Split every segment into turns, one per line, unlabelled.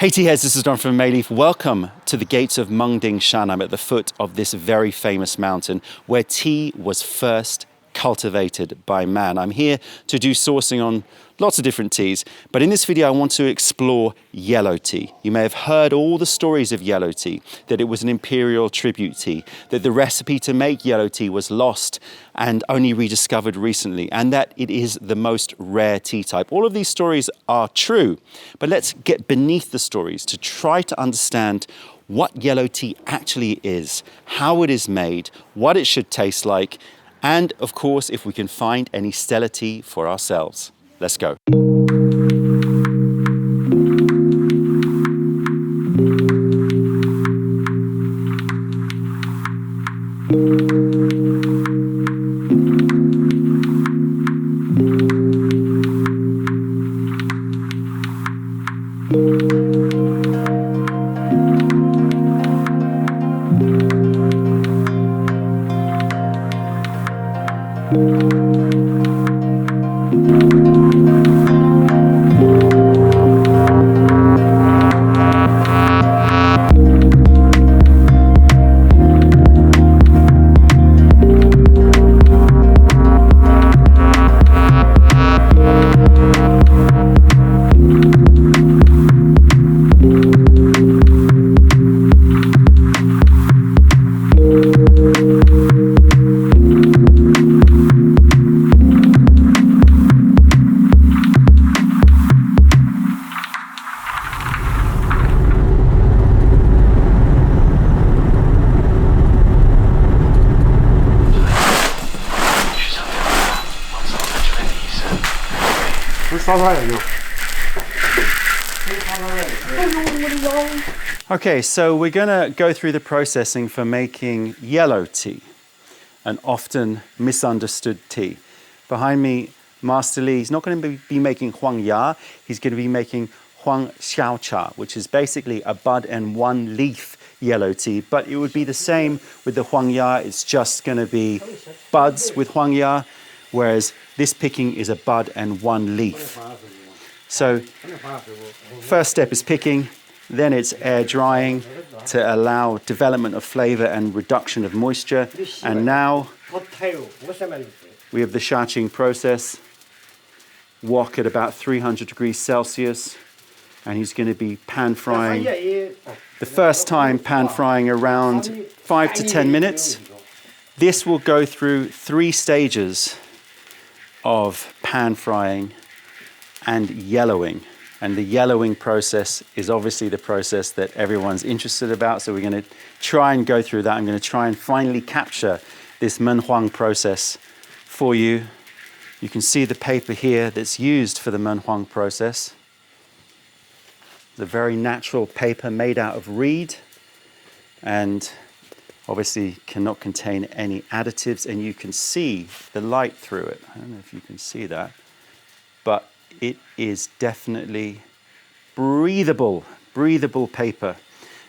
Hey tea heads, this is Don from Mayleaf. Welcome to the gates of Mengding Shan. I'm at the foot of this very famous mountain where tea was first cultivated by man. I'm here to do sourcing on lots of different teas, but in this video I want to explore yellow tea. You may have heard all the stories of yellow tea, that it was an imperial tribute tea, that the recipe to make yellow tea was lost and only rediscovered recently, and that it is the most rare tea type. All of these stories are true, but let's get beneath the stories to try to understand what yellow tea actually is, how it is made, what it should taste like, and of course, if we can find any stellar tea for ourselves. Let's go. Okay, so we're going to go through the processing for making yellow tea, an often misunderstood tea. Behind me, Master Lee, he's not going to be making huang, he's going to be making huang cha, which is basically a bud and one leaf yellow tea, but it would be the same with the huang, it's just going to be buds with huang, whereas this picking is a bud and one leaf. So first step is picking, then it's air drying to allow development of flavor and reduction of moisture. And now we have the shaching process, wok at about 300 degrees Celsius, and he's going to be pan frying. The first time pan frying around 5 to 10 minutes. This will go through 3 stages of pan frying and yellowing. And the yellowing process is obviously the process that everyone's interested about. So we're going to try and go through that. I'm going to try and finally capture this Menhuang process for you. You can see the paper here that's used for the Menhuang process. The very natural paper made out of reed and obviously cannot contain any additives, and you can see the light through it. I don't know if you can see that, but it is definitely breathable paper.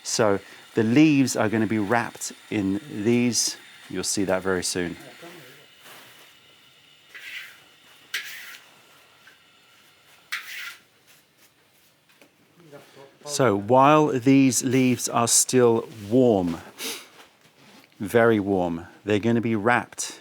So the leaves are going to be wrapped in these. You'll see that very soon. So while these leaves are still warm, very warm, they're going to be wrapped.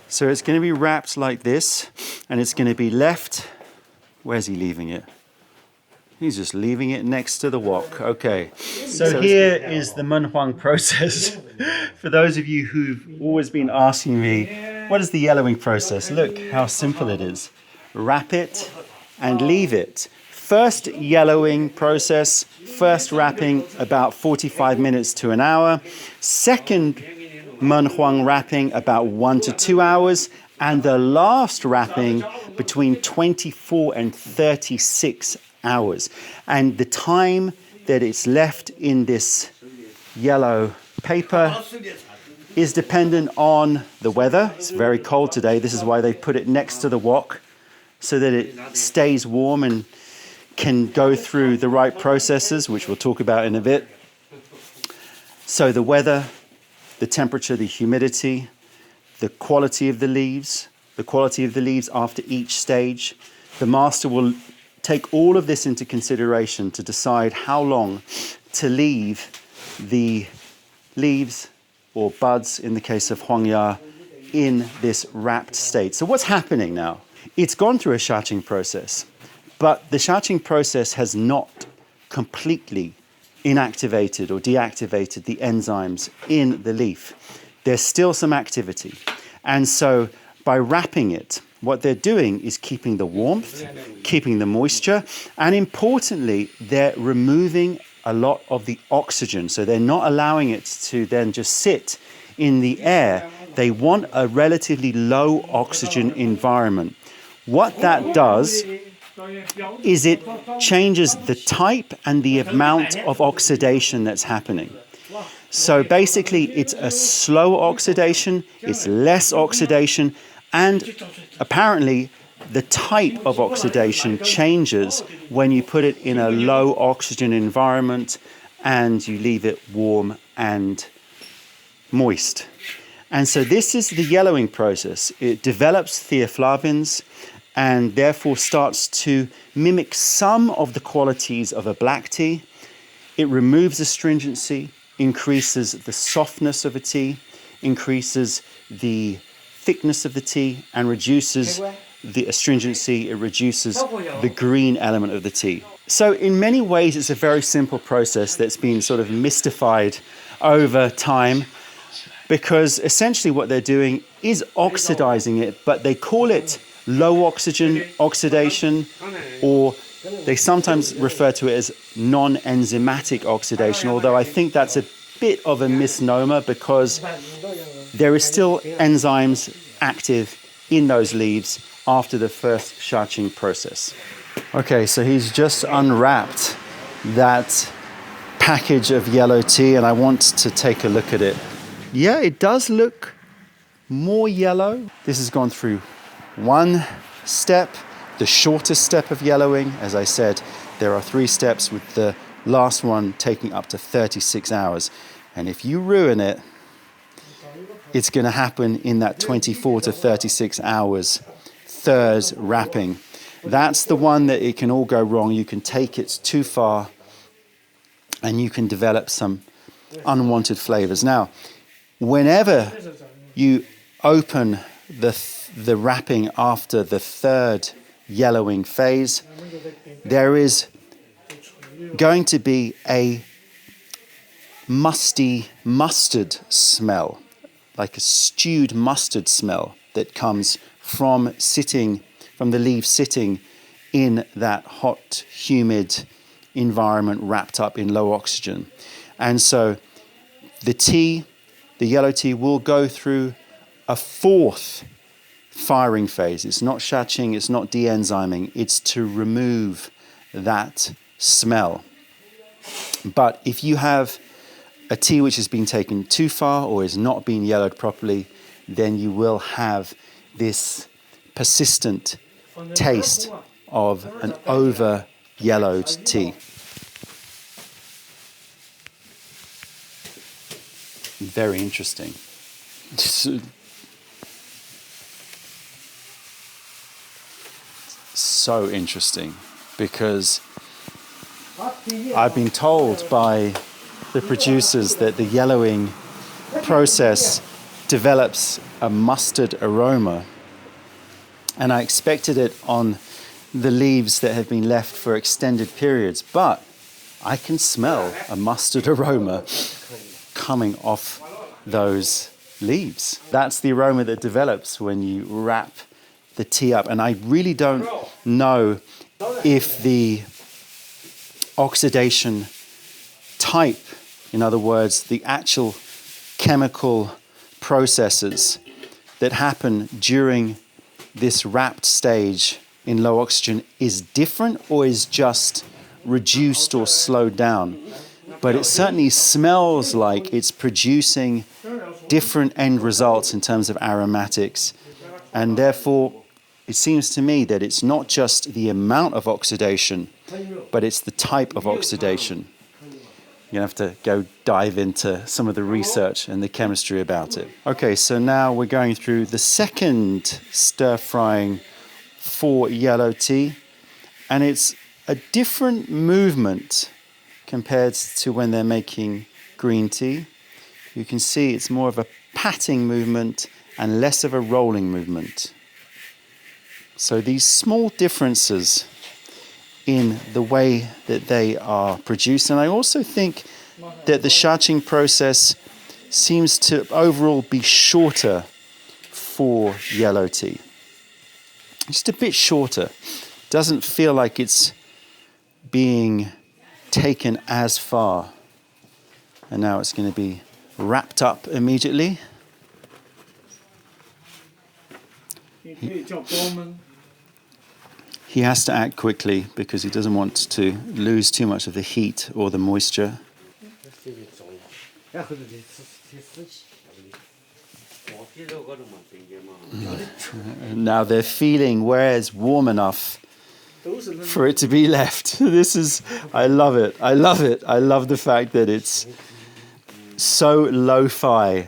So it's going to be wrapped like this, and it's going to be left. Where's he leaving it? He's just leaving it next to the wok. Okay. So here is the Menhuang process. For those of you who've always been asking me, what is the yellowing process? Look how simple it is. Wrap it and leave it. First yellowing process, first wrapping about 45 minutes to an hour. Second Menhuang wrapping about 1 to 2 hours, and the last wrapping between 24 and 36 hours. And the time that it's left in this yellow paper is dependent on the weather. It's very cold today. This is why they put it next to the wok so that it stays warm and can go through the right processes, which we'll talk about in a bit. So the weather, the temperature, the humidity, the quality of the leaves after each stage. The master will take all of this into consideration to decide how long to leave the leaves or buds, in the case of huang in this wrapped state. So what's happening now? It's gone through a shaching process, but the shaching process has not completely inactivated or deactivated the enzymes in the leaf. There's still some activity. And so by wrapping it, what they're doing is keeping the warmth, keeping the moisture, and importantly, they're removing a lot of the oxygen. So they're not allowing it to then just sit in the air. They want a relatively low oxygen environment. What that does is it changes the type and the amount of oxidation that's happening. So basically, it's a slow oxidation, it's less oxidation, and apparently the type of oxidation changes when you put it in a low oxygen environment and you leave it warm and moist. And so this is the yellowing process. It develops theaflavins and therefore starts to mimic some of the qualities of a black tea. It removes astringency, increases the softness of a tea, increases the thickness of the tea, and reduces the astringency. It reduces the green element of the tea. So in many ways, it's a very simple process that's been sort of mystified over time, because essentially what they're doing is oxidizing it, but they call it low oxygen oxidation, or they sometimes refer to it as non-enzymatic oxidation, although I think that's a bit of a misnomer because there is still enzymes active in those leaves after the first shaching process. Okay, so he's just unwrapped that package of yellow tea and I want to take a look at it. Yeah, it does look more yellow. This has gone through one step, the shortest step of yellowing. As I said, there are 3 steps, with the last one taking up to 36 hours. And if you ruin it, it's going to happen in that 24 to 36 hours third wrapping. That's the one that it can all go wrong. You can take it too far and you can develop some unwanted flavors. Now, whenever you open the wrapping after the third yellowing phase, there is going to be a musty mustard smell, like a stewed mustard smell that comes from the leaves sitting in that hot, humid environment wrapped up in low oxygen. And so the yellow tea will go through a 4th firing phase. It's not shaching, it's not de-enzyming, it's to remove that smell. But if you have a tea which has been taken too far or is not being yellowed properly, then you will have this persistent taste of an over-yellowed tea. Very interesting. So interesting, because I've been told by the producers that the yellowing process develops a mustard aroma, and I expected it on the leaves that have been left for extended periods, but I can smell a mustard aroma coming off those leaves. That's the aroma that develops when you wrap the tea up, and I really don't know if the oxidation type, in other words, the actual chemical processes that happen during this wrapped stage in low oxygen is different or is just reduced or slowed down. But it certainly smells like it's producing different end results in terms of aromatics. And therefore, it seems to me that it's not just the amount of oxidation, but it's the type of oxidation. You're going to have to go dive into some of the research and the chemistry about it. Okay, so now we're going through the second stir frying for yellow tea. And it's a different movement compared to when they're making green tea. You can see it's more of a patting movement and less of a rolling movement. So these small differences in the way that they are produced. And I also think that the shaching process seems to overall be shorter for yellow tea. Just a bit shorter. Doesn't feel like it's being taken as far. And now it's going to be wrapped up immediately. He has to act quickly because he doesn't want to lose too much of the heat or the moisture. Now they're feeling where it's warm enough for it to be left. This is, I love it. I love it. I love the fact that it's so lo-fi.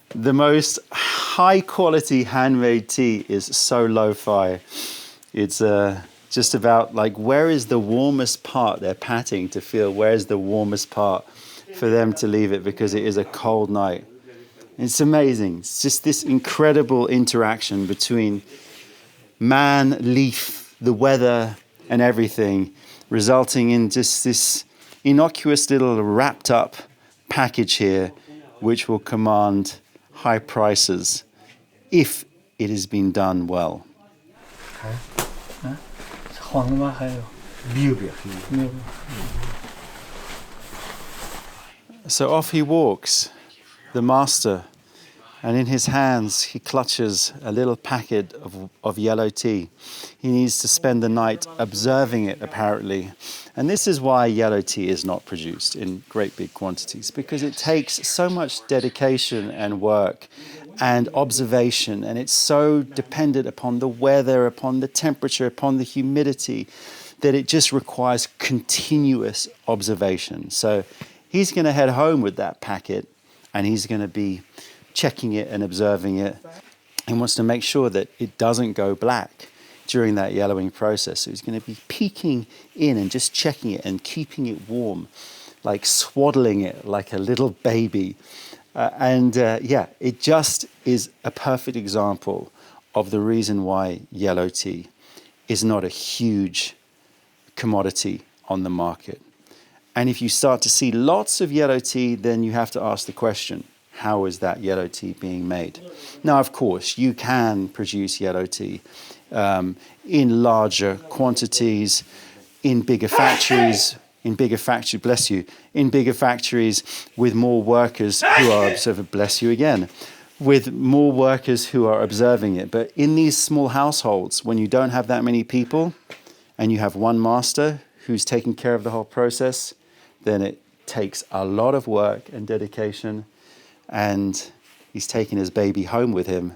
The most high quality handmade tea is so lo-fi. It's just about like, where is the warmest part? They're patting to feel where's the warmest part for them to leave it because it is a cold night. It's amazing. It's just this incredible interaction between man, leaf, the weather and everything, resulting in just this innocuous little wrapped up package here, which will command high prices if it has been done well. So off he walks, the master, and in his hands he clutches a little packet of yellow tea. He needs to spend the night observing it, apparently. And this is why yellow tea is not produced in great big quantities, because it takes so much dedication and work and observation, and it's so dependent upon the weather, upon the temperature, upon the humidity, that it just requires continuous observation. So he's going to head home with that packet, and he's going to be checking it and observing it. He wants to make sure that it doesn't go black during that yellowing process. So he's going to be peeking in and just checking it and keeping it warm, like swaddling it like a little baby. It just is a perfect example of the reason why yellow tea is not a huge commodity on the market. And if you start to see lots of yellow tea, then you have to ask the question, how is that yellow tea being made? Now, of course, you can produce yellow tea in larger quantities, in bigger factories, in bigger factories with more workers who are observing, bless you again, with more workers who are observing it. But in these small households, when you don't have that many people and you have one master who's taking care of the whole process, then it takes a lot of work and dedication, and he's taking his baby home with him.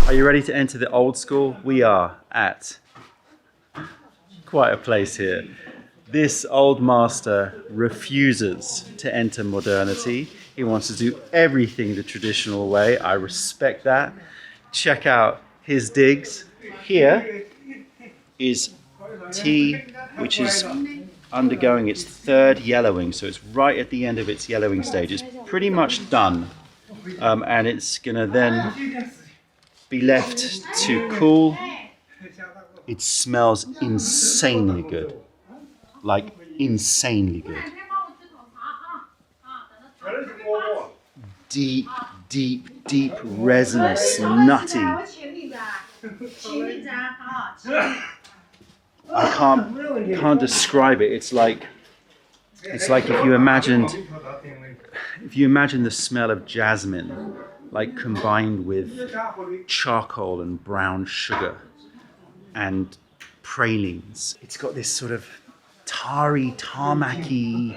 Are you ready to enter the old school? We are at quite a place here. This old master refuses to enter modernity. He wants to do everything the traditional way. I respect that. Check out his digs. Here is tea, which is undergoing its third yellowing. So it's right at the end of its yellowing stage. It's pretty much done. And it's gonna then be left to cool. It smells insanely good. like insanely good. Deep, deep, deep, resinous, nutty. I can't describe it. It's like if you imagine the smell of jasmine, like combined with charcoal and brown sugar and pralines. It's got this sort of tarmacy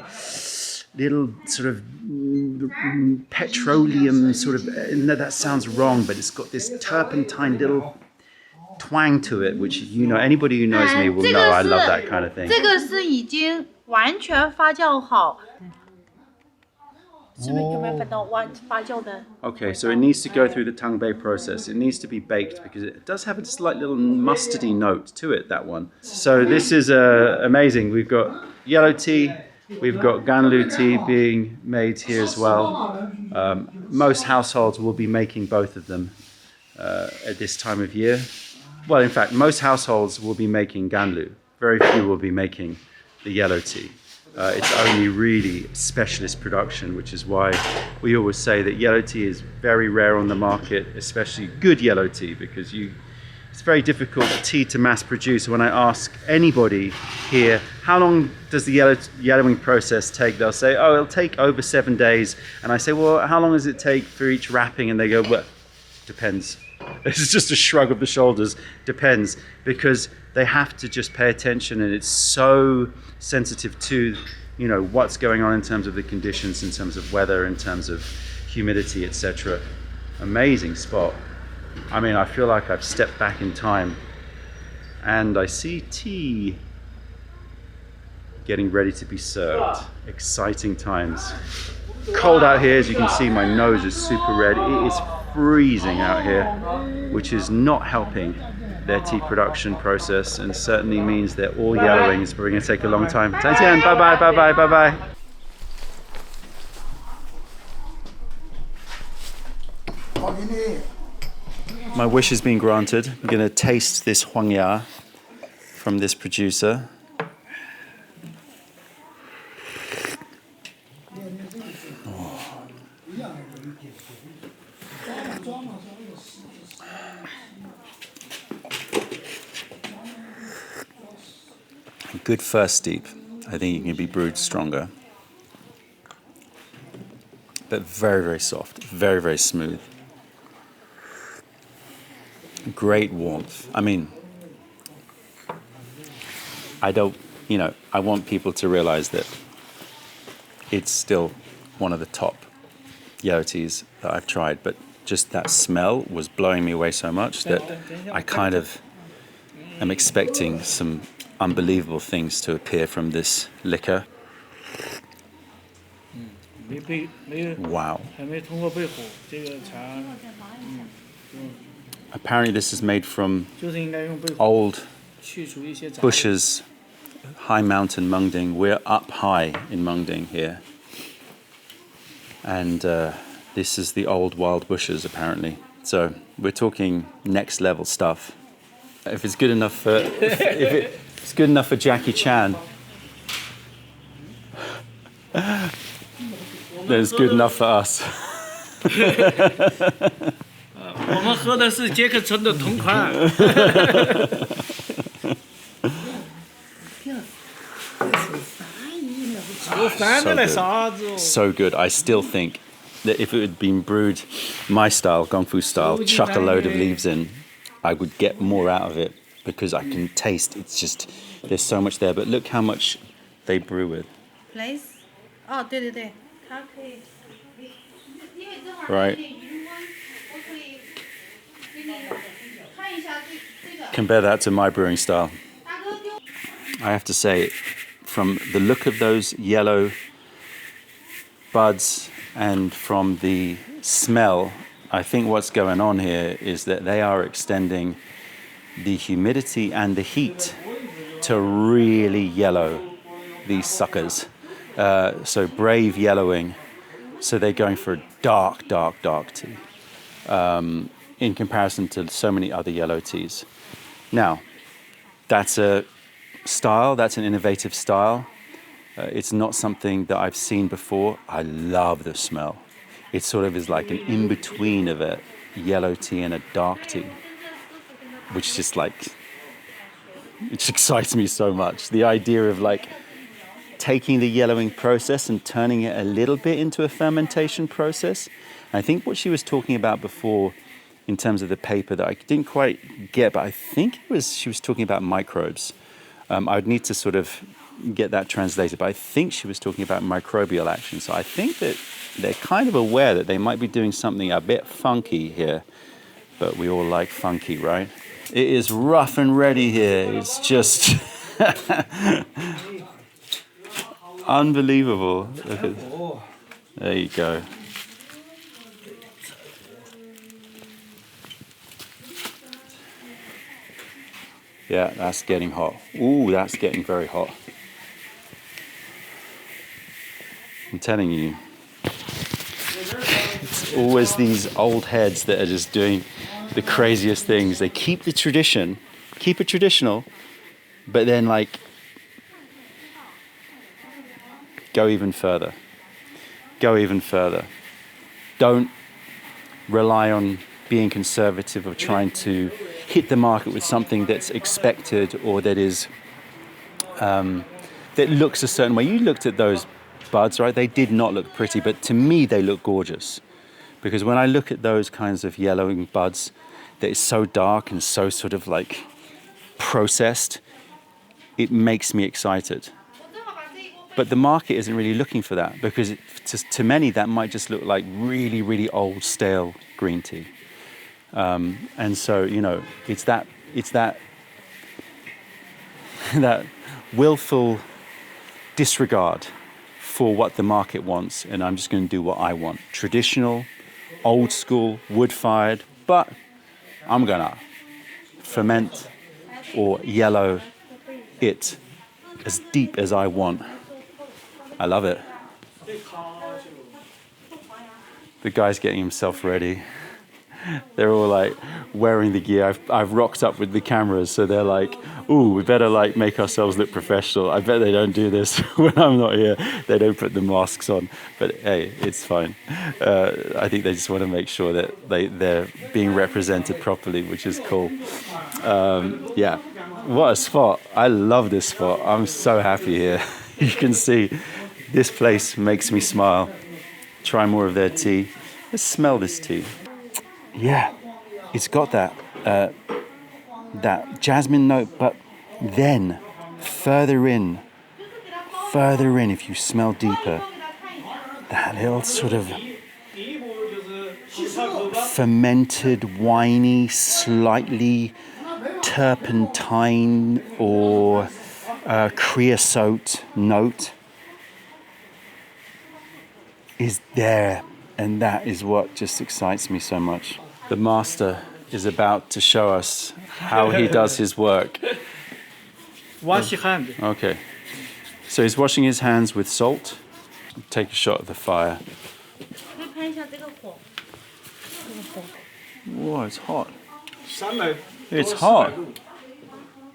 little sort of petroleum sort of, no, that sounds wrong, but it's got this turpentine little twang to it, which, you know, anybody who knows me will know I love that kind of thing.
这个是已经完全发酵好。是不是有没有粉到发酵的？
Okay, so it needs to go through the tangbei process. It needs to be baked because it does have a slight little mustardy note to it, that one. So this is amazing. We've got yellow tea, we've got ganlu tea being made here as well. Most households will be making both of them at this time of year. Well, in fact, most households will be making ganlu. Very few will be making the yellow tea. It's only really specialist production, which is why we always say that yellow tea is very rare on the market, especially good yellow tea, because it's very difficult tea to mass produce. When I ask anybody here, how long does the yellowing process take? They'll say, oh, it'll take over 7 days. And I say, well, how long does it take for each wrapping? And they go, well, depends. This is just a shrug of the shoulders. Depends, because they have to just pay attention, and it's so sensitive to, you know, what's going on in terms of the conditions, in terms of weather, in terms of humidity, etc. Amazing spot. I mean, I feel like I've stepped back in time, and I see tea getting ready to be served. Exciting times. Cold out here, as you can see, my nose is super red. It is freezing out here, which is not helping their tea production process, and certainly means they're all yellowing. It's probably going to take a long time. Bye bye, bye bye, bye bye. My wish has been granted. I'm going to taste this huang ya from this producer. Good first steep. I think it can be brewed stronger. But very, very soft. Very, very smooth. Great warmth. I mean, I want people to realize that it's still one of the top yellow teas that I've tried, but just that smell was blowing me away so much that I kind of am expecting some unbelievable things to appear from this liquor. Wow. Apparently this is made from old bushes, high mountain Mengding. We're up high in Mengding here. And this is the old wild bushes, apparently. So we're talking next level stuff. If it's good enough for, if it's good enough for Jackie Chan, then it's good enough for us.
我们喝的是杰克森的同款。
So good. I still think that if it had been brewed my style, Kung Fu style, chuck a load of leaves in, I would get more out of it, because I can taste, it's just, there's so much there. But look how much they brew with.
Place? 哦，对对对，它可以。
Right. Compare that to my brewing style. I have to say, from the look of those yellow buds and from the smell, I think what's going on here is that they are extending the humidity and the heat to really yellow these suckers. So brave yellowing. So they're going for a dark, dark, dark tea in comparison to so many other yellow teas. Now, that's a style. That's an innovative style. It's not something that I've seen before. I love the smell. It sort of is like an in-between of a yellow tea and a dark tea, which just like, it just excites me so much. The idea of like taking the yellowing process and turning it a little bit into a fermentation process. And I think what she was talking about before in terms of the paper that I didn't quite get, but I think she was talking about microbes. I would need to sort of get that translated, but I think she was talking about microbial action. So I think that they're kind of aware that they might be doing something a bit funky here, but we all like funky, right? It is rough and ready here. It's just unbelievable. Look at, there you go. Yeah, that's getting hot. Ooh, that's getting very hot. I'm telling you, it's always these old heads that are just doing the craziest things. They keep the tradition, keep it traditional, but then like go even further. Go even further. Don't rely on being conservative or trying to hit the market with something that's expected or that is that looks a certain way. You looked at those buds, right? They did not look pretty, but to me they look gorgeous. Because when I look at those kinds of yellowing buds that is so dark and so sort of like processed, it makes me excited. But the market isn't really looking for that, because to many that might just look like really, really old, stale green tea. And so, you know, it's that that willful disregard for what the market wants, and I'm just going to do what I want. Traditional, old school, wood-fired, but I'm gonna ferment or yellow it as deep as I want. I love it. The guy's getting himself ready. They're all like wearing the gear. I've rocked up with the cameras, so they're like, ooh, we better like make ourselves look professional. I bet they don't do this when I'm not here. They don't put the masks on, but hey, it's fine. I think they just want to make sure that they're being represented properly, which is cool. Yeah, what a spot. I love this spot. I'm so happy here. You can see this place makes me smile. Try more of their tea. Let's smell this tea. Yeah, it's got that jasmine note, but then further in, if you smell deeper, that little sort of fermented, winey, slightly turpentine or creosote note is there. And that is what just excites me so much. The master is about to show us how he does his work.
Wash your hand.
Okay. So he's washing his hands with salt. Take a shot of the fire. Whoa, it's hot. It's hot.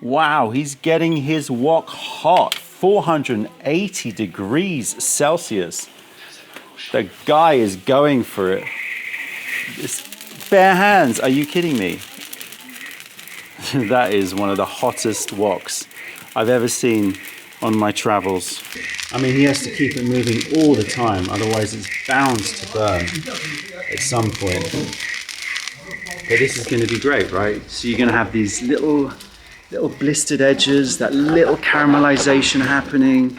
Wow, he's getting his wok hot. 480 degrees Celsius. The guy is going for it. It's bare hands. Are you kidding me? That is one of the hottest woks I've ever seen on my travels. I mean, he has to keep it moving all the time, otherwise it's bound to burn at some point. But this is going to be great, right? So you're going to have these little blistered edges, that little caramelization happening.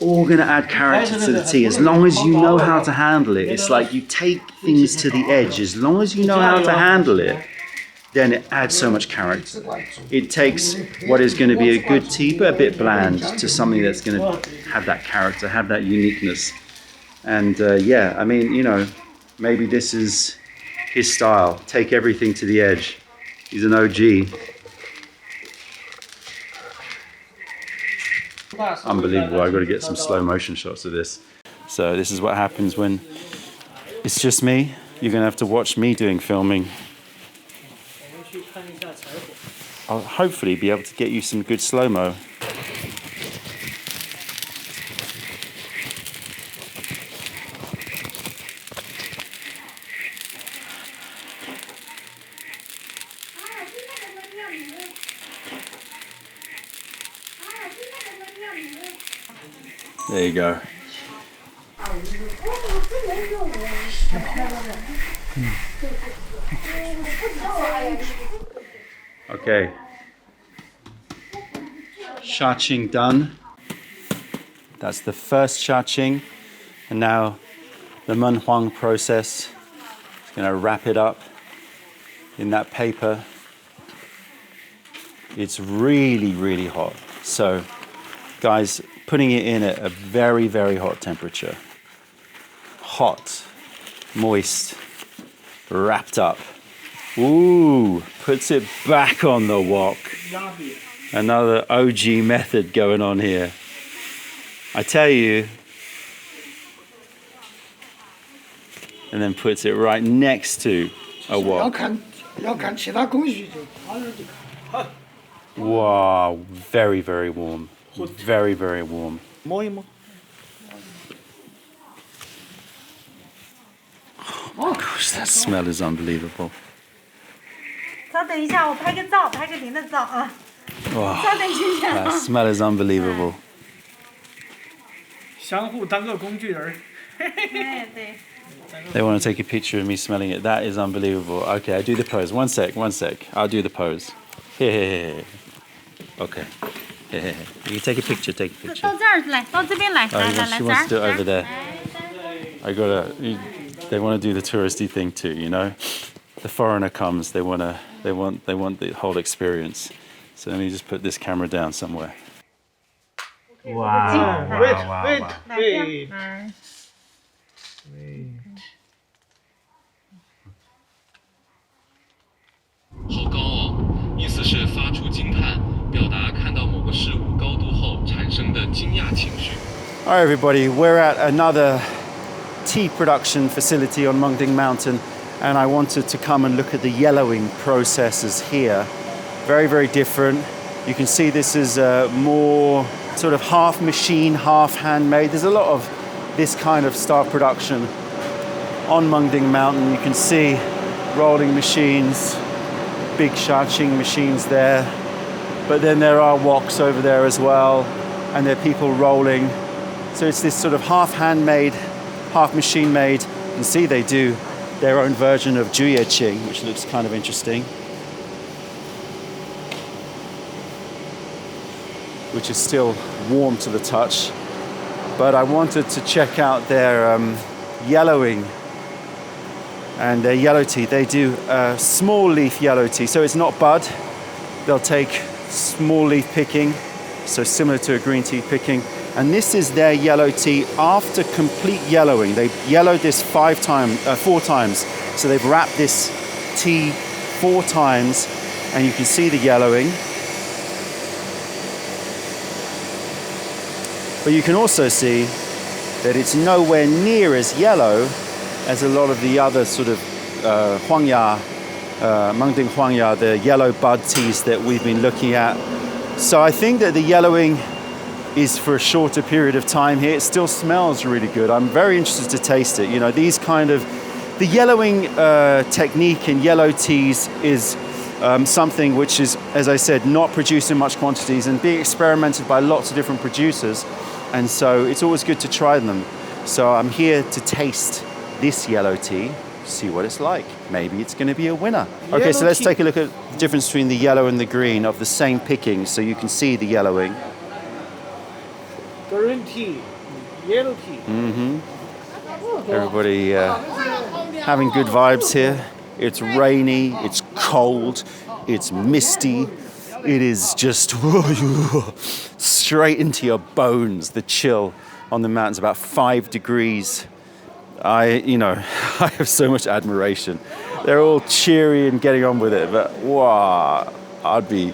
All going to add character to the tea, as long as you know how to handle it. It's like you take things to the edge. As long as you know how to handle it, then it adds so much character. It takes what is going to be a good tea, but a bit bland, to something that's going to have that character, have that uniqueness. And yeah, I mean, you know, maybe this is his style. Take everything to the edge. He's an OG. Unbelievable. I've got to get some slow motion shots of this. So this is what happens when it's just me. You're going to have to watch me doing filming. I'll hopefully be able to get you some good slow-mo. There you go. Okay. Shaching done. That's the first shaching. And now the huang process is going to wrap it up in that paper. It's really, really hot. So, guys, putting it in at a very, very hot temperature. Hot, moist, wrapped up. Ooh, puts it back on the wok. Another OG method going on here. I tell you. And then puts it right next to a wok. Wow, very, very warm. Very, very warm. Oh gosh, that smell is unbelievable.
稍等一下，我拍个照，拍个您的照啊。
Wow,
稍等一下。
that smell is unbelievable.
相互当个工具人。
对对。
They want to take a picture of me smelling it. That is unbelievable. Okay, I do the pose. One sec. I'll do the pose. Here. Okay. Here. You can take a picture. Take a picture.
到这儿来，到这边来，来来来，
She
这
wants to do
儿
it over there. I gotta. They want to do the touristy thing too. You know, the foreigner comes. They want the whole experience. So let me just put this camera down somewhere. Wow.
Wait.
好高哦，意思是发出惊叹，表达看到某个事物高度后产生的惊讶情绪。
All right, everybody. We're at another tea production facility on Mengding Mountain, and I wanted to come and look at the yellowing processes here. Very, very different. You can see this is more sort of half machine, half handmade. There's a lot of this kind of style production on Mengding Mountain. You can see rolling machines, big shaching machines there, but then there are woks over there as well, and there are people rolling. So it's this sort of half handmade, half machine made. You can see they do their own version of Juyeqing, which looks kind of interesting, which is still warm to the touch. But I wanted to check out their yellowing and their yellow tea. They do small leaf yellow tea, so it's not bud. They'll take small leaf picking, so similar to a green tea picking. And this is their yellow tea after complete yellowing. They yellowed this 4 times. So they've wrapped this tea 4 times, and you can see the yellowing. But you can also see that it's nowhere near as yellow as a lot of the other sort of Mengding huang, the yellow bud teas that we've been looking at. So I think that the yellowing is for a shorter period of time here. It still smells really good. I'm very interested to taste it. You know, these kind of, the yellowing technique in yellow teas is something which is, as I said, not produced in much quantities and being experimented by lots of different producers. And so it's always good to try them. So I'm here to taste this yellow tea, see what it's like. Maybe it's going to be a winner. Okay, so let's take a look at the difference between the yellow and the green of the same picking, so you can see the yellowing.
Green tea, yellow tea.
Everybody having good vibes here. It's rainy, it's cold, it's misty. It is just straight into your bones, the chill on the mountains, about 5 degrees. I have so much admiration. They're all cheery and getting on with it, but wow, I'd be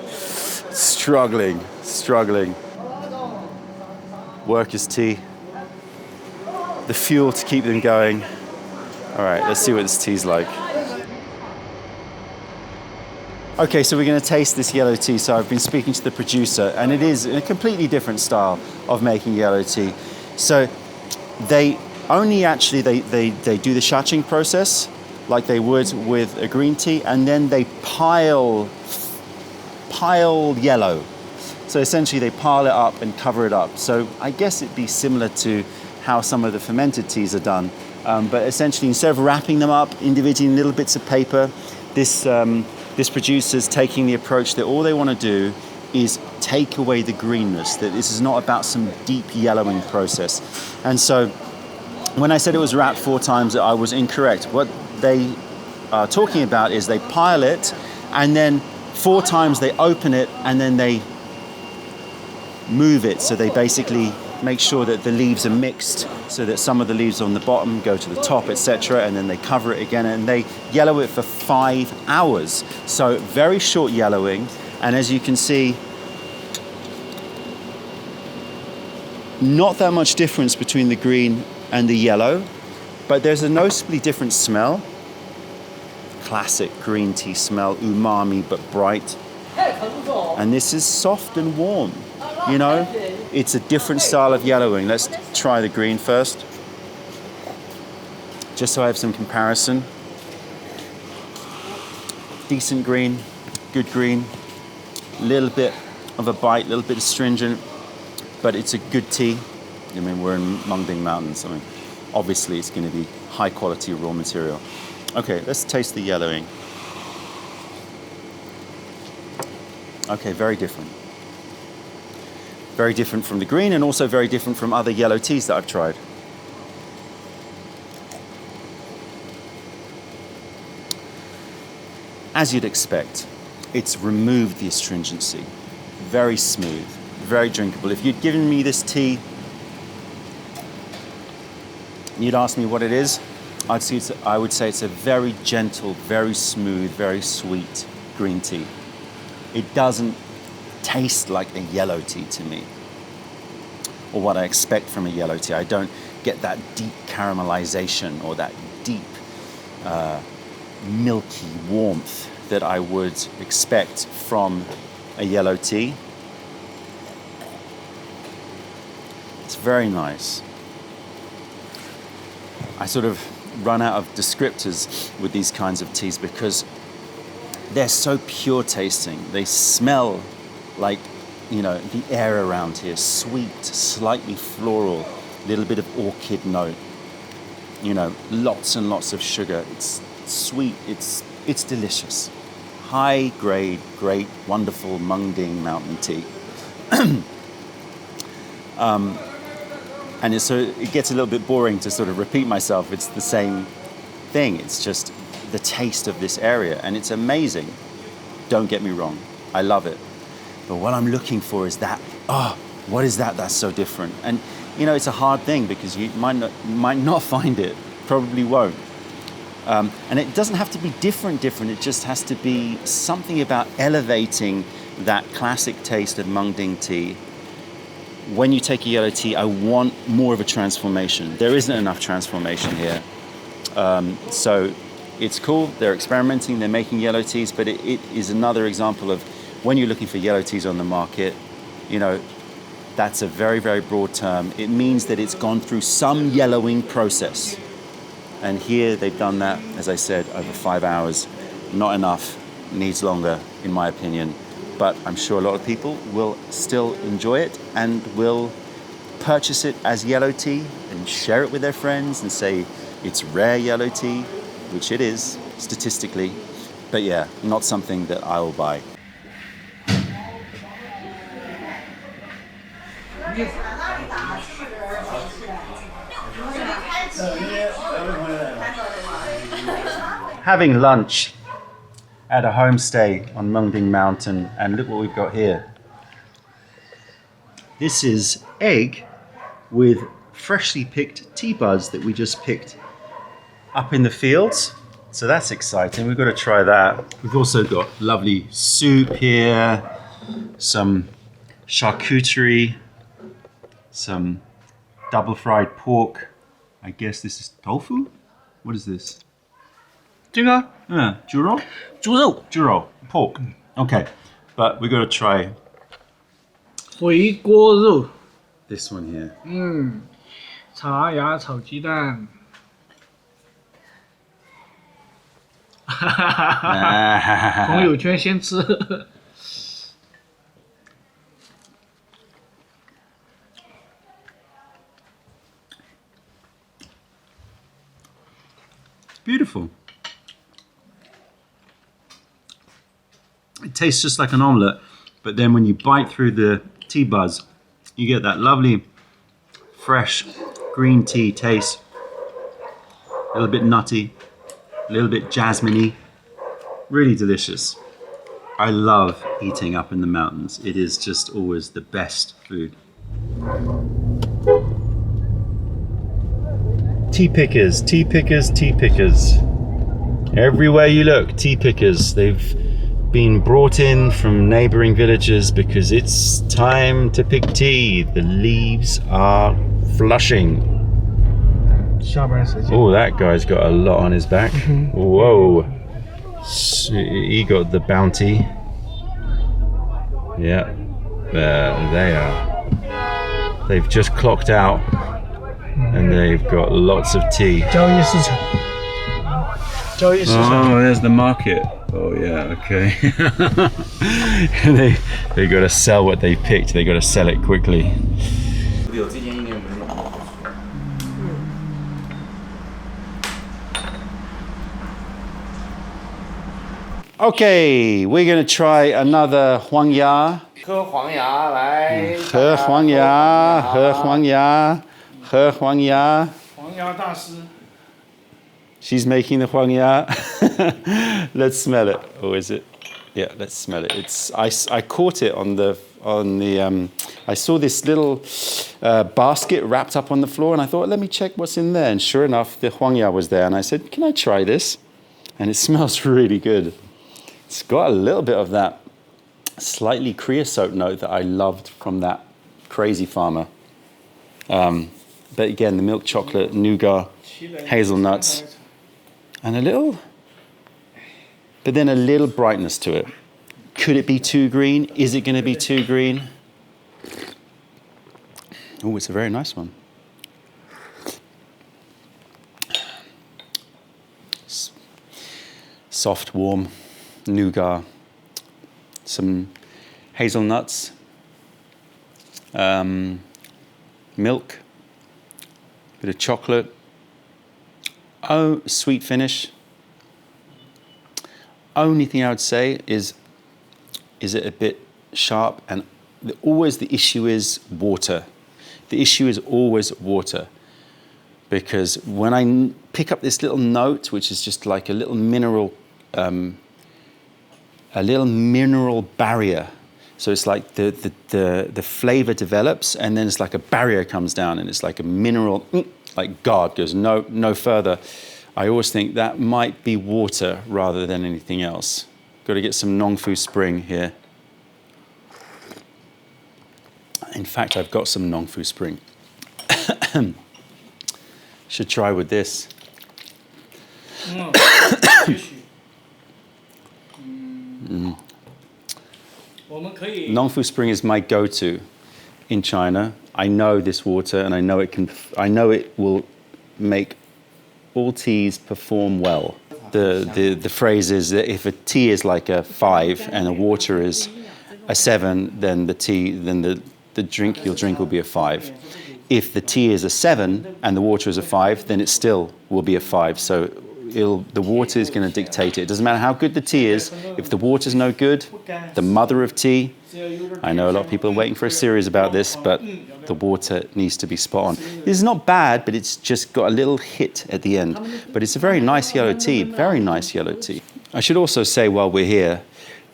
struggling. Workers' tea, the fuel to keep them going. All right, let's see what this tea's like. Okay, so we're going to taste this yellow tea. So I've been speaking to the producer, and it is a completely different style of making yellow tea. So they only actually, they do the shaching process like they would with a green tea, and then they pile yellow So essentially they pile it up and cover it up. So I guess it'd be similar to how some of the fermented teas are done. But essentially, instead of wrapping them up individually in little bits of paper, this producer's taking the approach that all they want to do is take away the greenness, that this is not about some deep yellowing process. And so when I said it was wrapped 4 times, I was incorrect. What they are talking about is they pile it, and then 4 times they open it, and then they move it. So they basically make sure that the leaves are mixed, so that some of the leaves on the bottom go to the top, etc., and then they cover it again, and they yellow it for 5 hours. So very short yellowing, and as you can see, not that much difference between the green and the yellow, but there's a noticeably different smell. Classic green tea smell, umami but bright. And this is soft and warm, you know? It's a different style of yellowing. Let's try the green first, just so I have some comparison. Decent green, good green, little bit of a bite, little bit astringent, but it's a good tea. I mean, we're in Mengding Mountains. I mean, obviously it's going to be high quality raw material. Okay, let's taste the yellowing. Okay, very different. Very different from the green, and also very different from other yellow teas that I've tried. As you'd expect, it's removed the astringency. Very smooth, very drinkable. If you'd given me this tea, you'd ask me what it is, I would say it's a very gentle, very smooth, very sweet green tea. It doesn't taste like a yellow tea to me, or what I expect from a yellow tea. I don't get that deep caramelization or that deep milky warmth that I would expect from a yellow tea. It's very nice. I sort of run out of descriptors with these kinds of teas because they're so pure tasting. They smell like, you know, the air around here, sweet, slightly floral, little bit of orchid note, you know, lots and lots of sugar. It's sweet, it's delicious. High grade, great, wonderful Mengding mountain tea. And so it gets a little bit boring to sort of repeat myself. It's the same thing. It's just the taste of this area, and it's amazing. Don't get me wrong, I love it. But what I'm looking for is that, what is that that's so different? And you know, it's a hard thing because you might not find it, probably won't. And it doesn't have to be different. It just has to be something about elevating that classic taste of Mengding tea. When you take a yellow tea, I want more of a transformation. There isn't enough transformation here. So it's cool, they're experimenting, they're making yellow teas, but it is another example of when you're looking for yellow teas on the market, you know, that's a very, very broad term. It means that it's gone through some yellowing process. And here they've done that, as I said, over 5 hours. Not enough, needs longer, in my opinion. But I'm sure a lot of people will still enjoy it and will purchase it as yellow tea and share it with their friends and say it's rare yellow tea, which it is, statistically. But yeah, not something that I will buy. Having lunch at a homestay on Mengding Mountain, and look what we've got here. This is egg with freshly picked tea buds that we just picked up in the fields. So that's exciting, we've got to try that. We've also got lovely soup here, some charcuterie, some double fried pork. I guess this is tofu? What is this?
这个
猪肉? 猪肉, pork. Okay, but we've got to try
回锅肉，
this one here.
茶芽炒鸡蛋。朋友圈先吃。
Beautiful. It tastes just like an omelette, but then when you bite through the tea buzz, you get that lovely, fresh green tea taste. A little bit nutty, a little bit jasmine-y. Really delicious. I love eating up in the mountains. It is just always the best food. Tea pickers, tea pickers, tea pickers. Everywhere you look, tea pickers. They've been brought in from neighboring villages because it's time to pick tea. The leaves are flushing. Oh, that guy's got a lot on his back. Whoa. He got the bounty. Yeah, there they are. They've just clocked out and they've got lots of tea. Oh, there's the market. Oh yeah, okay. they got to sell what they picked. They got to sell it quickly. Okay, we're going to try another huang ya.
喝黄芽来。
喝黄芽，喝黄芽，喝黄芽。
黄芽大师。
She's making the huang ya. Let's smell it. Or is it? Yeah, let's smell it. It's I caught it on the I saw this little basket wrapped up on the floor, and I thought, let me check what's in there. And sure enough, the huang ya was there, and I said, can I try this? And it smells really good. It's got a little bit of that slightly creosote note that I loved from that crazy farmer. But again, the milk chocolate, nougat, hazelnuts, and but then a little brightness to it. Could it be too green? Is it going to be too green? Oh, it's a very nice one. Soft, warm nougat, some hazelnuts, milk, bit of chocolate. Oh, sweet finish. Only thing I would say is it a bit sharp? And always the issue is water. The issue is always water. Because when I pick up this little note, which is just like a little mineral barrier. So it's like the flavor develops, and then it's like a barrier comes down, and it's like a mineral, like guard goes no further. I always think that might be water rather than anything else. Got to get some Nongfu Spring here. In fact, I've got some Nongfu Spring. Should try with this. Nongfu Spring is my go-to in China. I know this water, and I know it will make all teas perform well. The phrase is that if a tea is like a 5 and a water is a 7, then the drink you'll drink will be a 5. If the tea is a 7 and the water is a 5, then it still will be a 5. So the water is going to dictate it. It doesn't matter how good the tea is. If the water's no good, the mother of tea, I know a lot of people are waiting for a series about this, but the water needs to be spot on. This is not bad, but it's just got a little hit at the end. But it's a very nice yellow tea, very nice yellow tea. I should also say while we're here,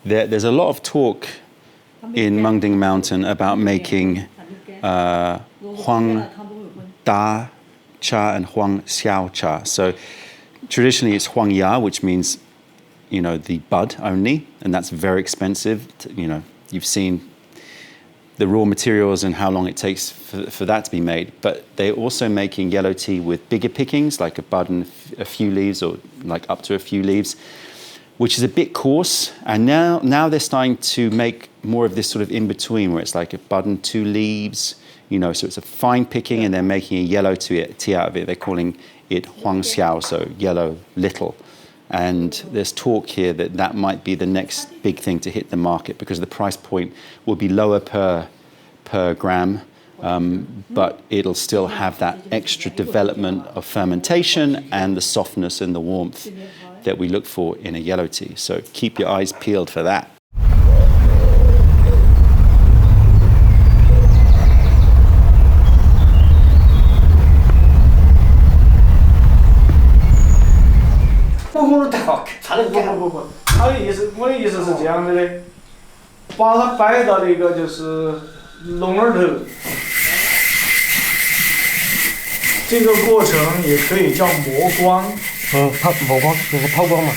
there's a lot of talk in Mengding Mountain about making huang da cha and huang xiao cha. So traditionally it's huang ya, which means, the bud only, and that's very expensive. You've seen the raw materials and how long it takes for that to be made. But they're also making yellow tea with bigger pickings, like a bud and a few leaves, or like up to a few leaves, which is a bit coarse. And now they're starting to make more of this sort of in-between, where it's like a bud and 2 leaves, so it's a fine picking, and they're making a yellow tea out of it. They're calling it huang xiao, so yellow little. And there's talk here that might be the next big thing to hit the market, because the price point will be lower per gram, but it'll still have that extra development of fermentation and the softness and the warmth that we look for in a yellow tea. So keep your eyes peeled for that.
不，他的意思，我的意思是这样子的，把它摆到那个就是笼儿头，这个过程也可以叫磨光。磨光就是抛光嘛。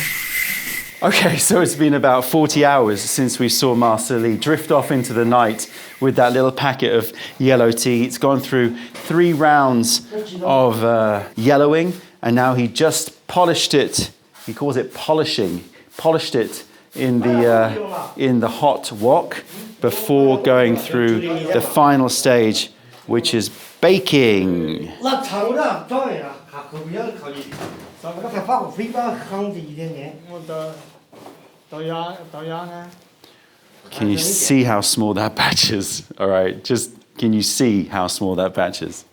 Okay, so it's been about 40 hours since we saw Master Li drift off into the night with that little packet of yellow tea. It's gone through 3 rounds of yellowing, and now he just polished it. He calls it polishing. Polished it in the hot wok before going through the final stage, which is baking. Can you see how small that batch is? All right, just can you see how small that batch is?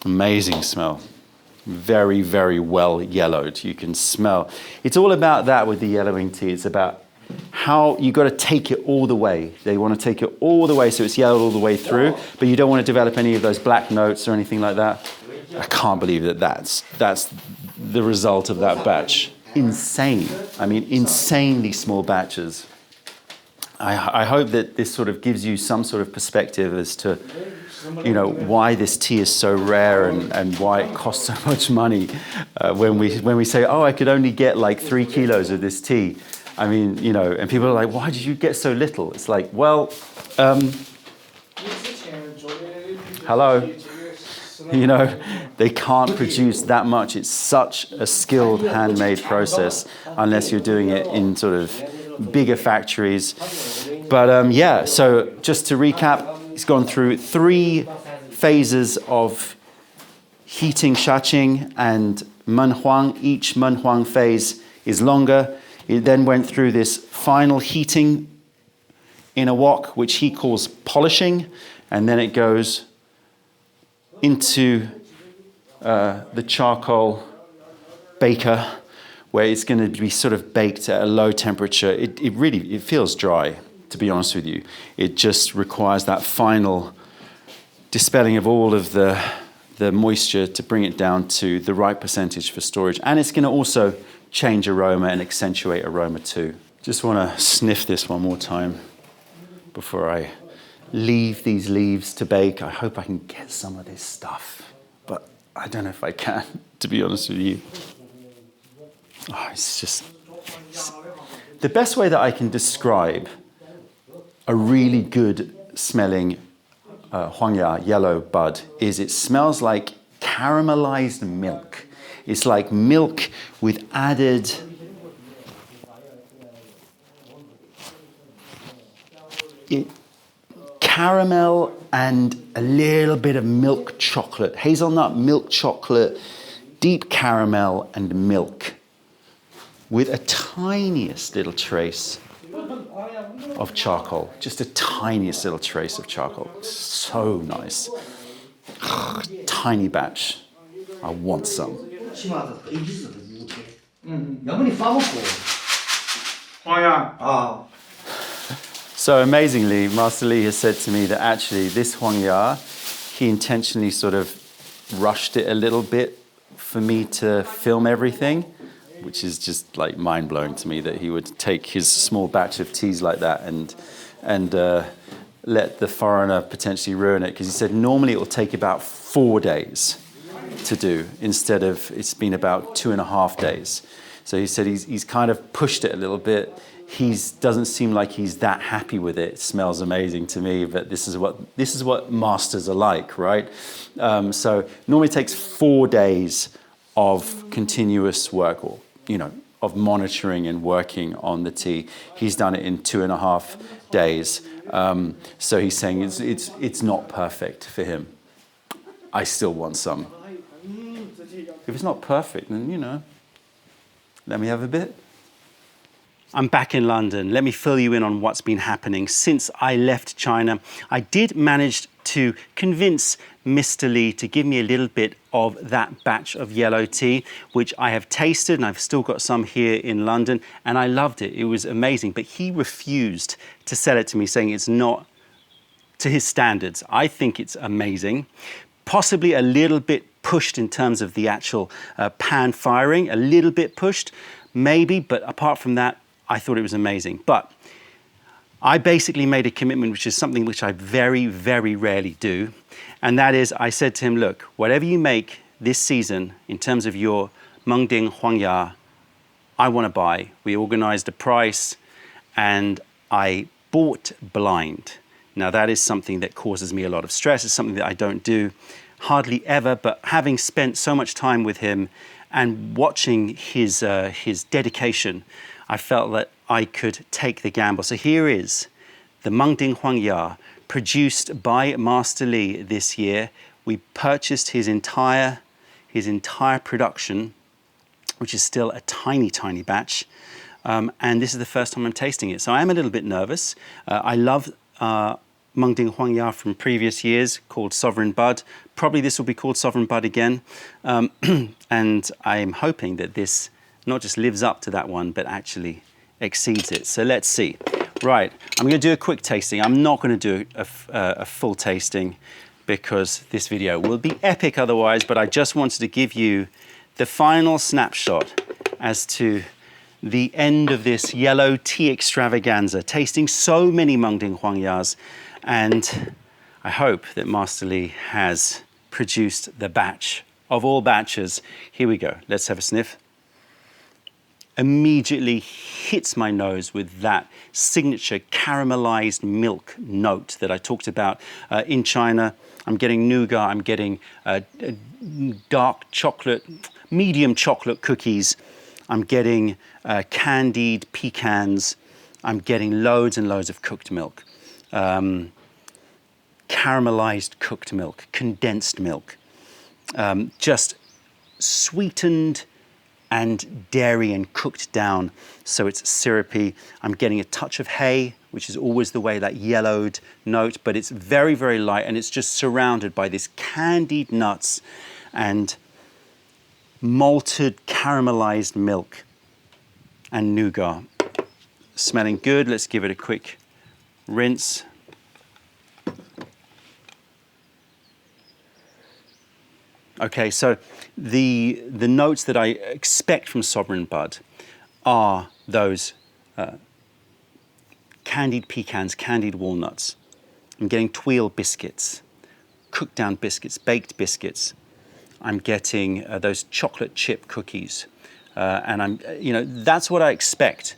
Amazing smell. Very, very well yellowed. You can smell. It's all about that with the yellowing tea. It's about how you got to take it all the way. They want to take it all the way so it's yellowed all the way through, but you don't want to develop any of those black notes or anything like that. I can't believe that's the result of that batch. Insane. I mean, insanely small batches. I hope that this sort of gives you some sort of perspective as to, you know, why this tea is so rare and why it costs so much money. When we say, oh, I could only get like 3 kilos of this tea. I mean, you know, and people are like, why did you get so little? It's like, well, hello. You know, they can't produce that much. It's such a skilled handmade process unless you're doing it in sort of bigger factories. But yeah, so just to recap, it's gone through 3 phases of heating, shaching, and menhuang. Each menhuang phase is longer. It then went through this final heating in a wok, which he calls polishing, and then it goes into the charcoal baker, where it's going to be sort of baked at a low temperature. It really feels dry, to be honest with you. It just requires that final dispelling of all of the moisture to bring it down to the right percentage for storage. And it's going to also change aroma and accentuate aroma too. Just want to sniff this one more time before I leave these leaves to bake. I hope I can get some of this stuff, but I don't know if I can, to be honest with you. Oh, it's the best way that I can describe a really good smelling huang yellow bud is it smells like caramelized milk. It's like milk with added caramel and a little bit of milk chocolate, hazelnut milk chocolate, deep caramel and milk, with a tiniest little trace of charcoal, just a tiniest little trace of charcoal. So nice. Tiny batch. I want some. So amazingly, Master Li has said to me that actually this huang he intentionally sort of rushed it a little bit for me to film everything, which is just like mind-blowing to me that he would take his small batch of teas like that and let the foreigner potentially ruin it. Because he said normally it will take about 4 days to do, instead of it's been about 2.5 days. So he said he's kind of pushed it a little bit. He doesn't seem like he's that happy with it. It smells amazing to me, but this is what masters are like, right? So normally it takes 4 days of continuous work, or of monitoring and working on the tea. He's done it in 2.5 days. So he's saying it's not perfect for him. I still want some. If it's not perfect, then Let me have a bit. I'm back in London. Let me fill you in on what's been happening since I left China. I did manage to convince Mr. Lee to give me a little bit of that batch of yellow tea, which I have tasted, and I've still got some here in London, and I loved it. It was amazing, but he refused to sell it to me, saying it's not to his standards. I think it's amazing. Possibly a little bit pushed in terms of the actual pan firing, a little bit pushed, maybe, but apart from that, I thought it was amazing. But I basically made a commitment, which is something which I very, very rarely do. And that is, I said to him, look, whatever you make this season in terms of your Mengding huang, I want to buy. We organized a price and I bought blind. Now that is something that causes me a lot of stress. It's something that I don't do hardly ever, but having spent so much time with him and watching his dedication, I felt that I could take the gamble. So here is the Mengding huang produced by Master Lee this year. We purchased his entire production, which is still a tiny, tiny batch. And this is the first time I'm tasting it. So I am a little bit nervous. I love Mengding huang from previous years called Sovereign Bud. Probably this will be called Sovereign Bud again. And I'm hoping that this not just lives up to that one, but actually exceeds it. So let's see. Right, I'm going to do a quick tasting. I'm not going to do a full tasting because this video will be epic otherwise, but I just wanted to give you the final snapshot as to the end of this yellow tea extravaganza, tasting so many Mengding huangyas, and I hope that Master Lee has produced the batch of all batches. Here we go. Let's have a sniff. Immediately hits my nose with that signature caramelized milk note that I talked about in China. I'm getting nougat, I'm getting dark chocolate, medium chocolate cookies. I'm getting candied pecans. I'm getting loads and loads of cooked milk. Caramelized cooked milk, condensed milk. Just sweetened and dairy and cooked down so it's syrupy. I'm getting a touch of hay, which is always the way, that yellowed note, but it's very, very light, and it's just surrounded by this candied nuts and malted caramelized milk and nougat. Smelling good. Let's give it a quick rinse. Okay, so the notes that I expect from Sovereign Bud are those candied pecans, candied walnuts. I'm getting tweel biscuits, cooked down biscuits, baked biscuits. I'm getting those chocolate chip cookies, and I'm, that's what I expect.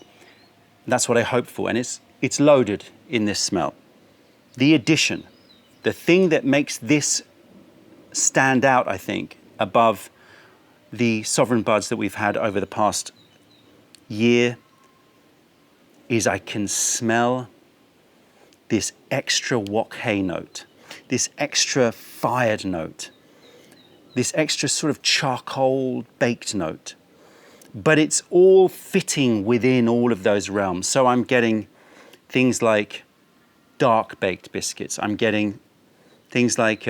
That's what I hope for, and it's loaded in this smell. The addition, the thing that makes this stand out, I think, above the Sovereign Buds that we've had over the past year, is I can smell this extra wok hay note, this extra fired note, this extra sort of charcoal baked note. But it's all fitting within all of those realms. So I'm getting things like dark baked biscuits. I'm getting things like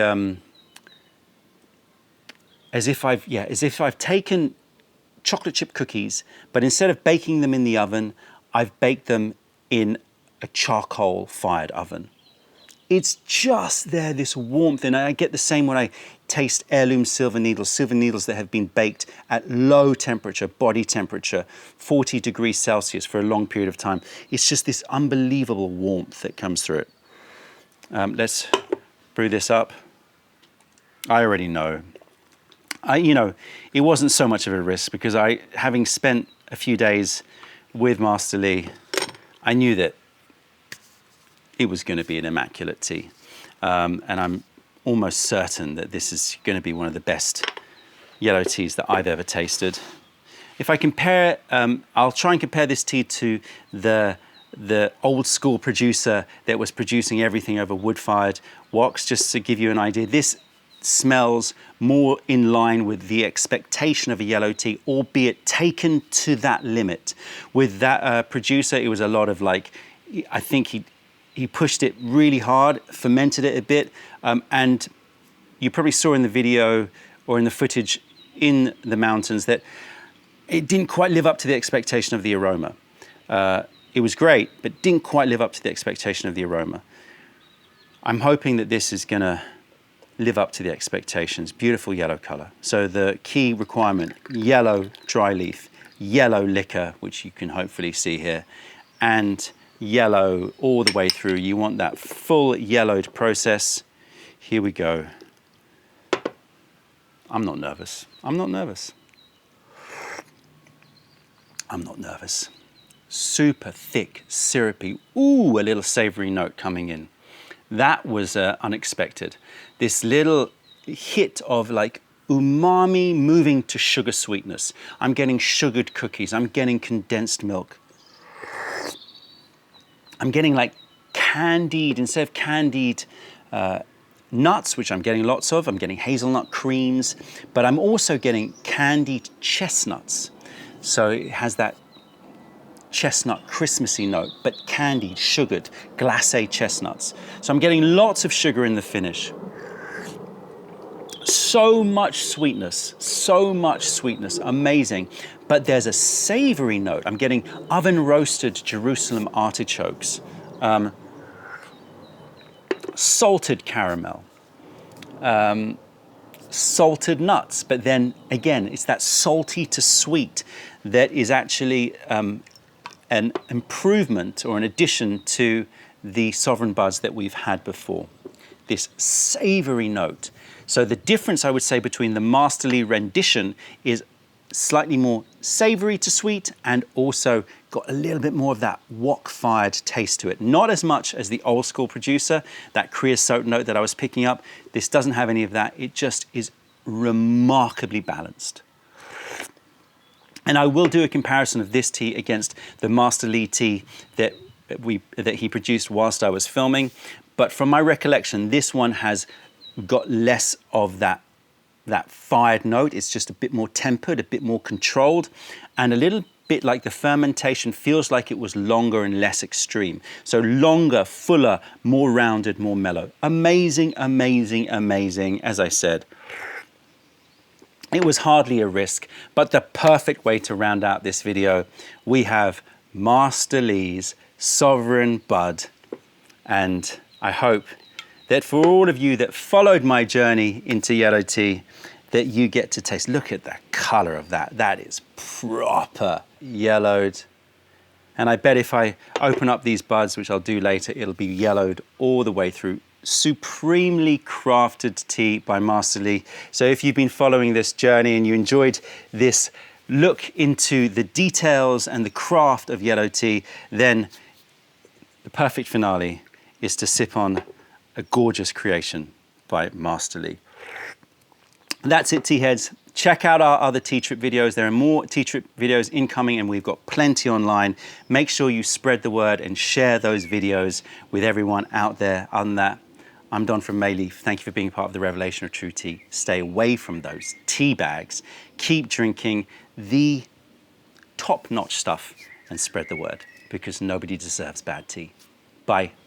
as if I've taken chocolate chip cookies, but instead of baking them in the oven, I've baked them in a charcoal fired oven. It's just there, this warmth, and I get the same when I taste heirloom silver needles that have been baked at low temperature, body temperature, 40 degrees Celsius for a long period of time. It's just this unbelievable warmth that comes through it. Let's brew this up. I already know. It wasn't so much of a risk because having spent a few days with Master Lee, I knew that it was going to be an immaculate tea. And I'm almost certain that this is going to be one of the best yellow teas that I've ever tasted. If I compare, I'll try and compare this tea to the old school producer that was producing everything over wood-fired woks, just to give you an idea. This smells more in line with the expectation of a yellow tea, albeit taken to that limit. With that producer, it was a lot of like, I think he pushed it really hard, fermented it a bit, and you probably saw in the video or in the footage in the mountains that it didn't quite live up to the expectation of the aroma. It was great, but didn't quite live up to the expectation of the aroma. I'm hoping that this is gonna live up to the expectations. Beautiful yellow color. So the key requirement, yellow dry leaf, yellow liquor, which you can hopefully see here, and yellow all the way through. You want that full yellowed process. Here we go. I'm not nervous. I'm not nervous. I'm not nervous. Super thick, syrupy, ooh, a little savory note coming in. That was unexpected. This little hit of like umami moving to sugar sweetness. I'm getting sugared cookies. I'm getting condensed milk. I'm getting like candied, instead of candied nuts, which I'm getting lots of, I'm getting hazelnut creams, but I'm also getting candied chestnuts. So it has that chestnut Christmassy note, but candied, sugared, glacé chestnuts. So I'm getting lots of sugar in the finish. So much sweetness, amazing. But there's a savory note. I'm getting oven roasted Jerusalem artichokes, salted caramel, salted nuts, but then again, it's that salty to sweet that is actually an improvement or an addition to the sovereign buds that we've had before. This savory note. So the difference, I would say, between the Masterly rendition is slightly more savory to sweet and also got a little bit more of that wok-fired taste to it. Not as much as the old school producer, that creosote note that I was picking up. This doesn't have any of that. It just is remarkably balanced. And I will do a comparison of this tea against the Masterly tea that he produced whilst I was filming. But from my recollection, this one has got less of that fired note. It's just a bit more tempered, a bit more controlled, and a little bit like the fermentation feels like it was longer and less extreme. So longer, fuller, more rounded, more mellow. Amazing, amazing, amazing, as I said. It was hardly a risk, but the perfect way to round out this video. We have Masterly's Sovereign Bud, and I hope that for all of you that followed my journey into yellow tea, that you get to taste. Look at the color of that. That is proper yellowed. And I bet if I open up these buds, which I'll do later, it'll be yellowed all the way through. Supremely crafted tea by Masterly. So if you've been following this journey and you enjoyed this look into the details and the craft of yellow tea, then the perfect finale is to sip on a gorgeous creation by Masterly. That's it, tea heads. Check out our other tea trip videos. There are more tea trip videos incoming and we've got plenty online. Make sure you spread the word and share those videos with everyone out there. On that, I'm Don from Mayleaf. Thank you for being part of the revelation of true tea. Stay away from those tea bags. Keep drinking the top-notch stuff and spread the word because nobody deserves bad tea. Bye.